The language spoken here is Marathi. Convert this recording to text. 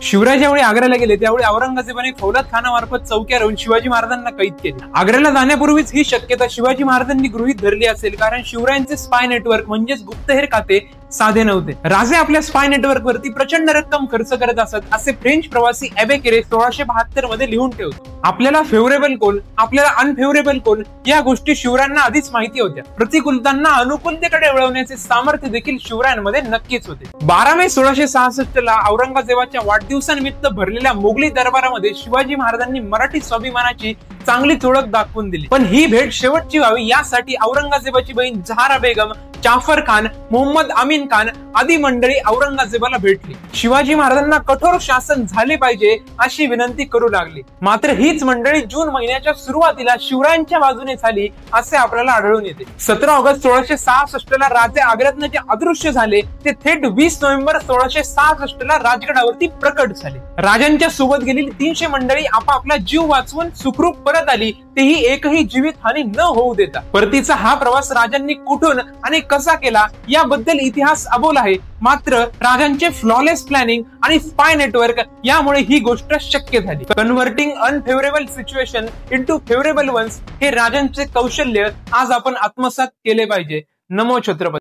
शिवराय ज्यावेळी आग्र्याला गेले त्यावेळी औरंगजेबाने फौलाद खानामार्फत चौक्या राहून शिवाजी महाराजांना कैद केले। आग्र्याला जाण्यापूर्वीच ही शक्यता शिवाजी महाराजांनी गृहीत धरली असेल, कारण शिवरायांचे स्पाय नेटवर्क म्हणजेच गुप्तहेर खाते साधे नव्हते। राजे आपल्या स्पाय नेटवर्क वरती प्रचंड रक्कम खर्च करत असत असे फ्रेंच प्रवासी एबेकेरे 1672 मध्ये लिहून ठेवतो। आपल्याला फेवरेबल कोण, आपल्याला अनफेवरेबल कोण या गोष्टी शिवरायांना आधीच माहिती होत्या। प्रतिकूलतांना अनुकूलतेकडे वळवण्याचे सामर्थ्य देखील शिवरायांमध्ये नक्कीच होते। 12 मे 1666 ला औरंगजेबाच्या वाढदिवसानिमित्त भरलेल्या मोगली दरबारामध्ये शिवाजी महाराजांनी मराठी स्वाभिमानाची चांगलीच ओळख दाखवून दिली। पण ही भेट शेवटची व्हावी यासाठी औरंगजेबाची बहीण झहारा बेगम, जाफर खान, मोहम्मद अमीन खान आदी मंडळी औरंगजेबाला भेटली। शिवाजी महाराजांना कठोर शासन झाले पाहिजे अशी विनंती करू लागली। मात्र हीच मंडळी जून महिन्याच्या सुरुवातीला शिवरायांच्या बाजूने झाली असे आपल्याला आढळून येते। 17 ऑगस्ट 1666 ला राजे आग्र्यातून जे अदृश्य झाले ते थेट 20 नोव्हेंबर 1666 ला राजगडावरती प्रकट झाले। राजांच्या सोबत गेलेली 300 मंडळी आपापला जीव वाचवून सुखरूप परत आली, तेही एकही जीवित हानी न होऊ देता। परतीचा हा प्रवास राजांनी कुठून आणि कसा केला याबद्दल इतिहास अबोल आहे। मात्र राजांचे फ्लॉलेस प्लॅनिंग आणि स्पाय नेटवर्क यामुळे ही गोष्ट शक्य झाली। Converting unfavourable situation into favourable ones हे राजांचे कौशल्य आज आपण आत्मसात केले पाहिजे। नमो छत्रपती।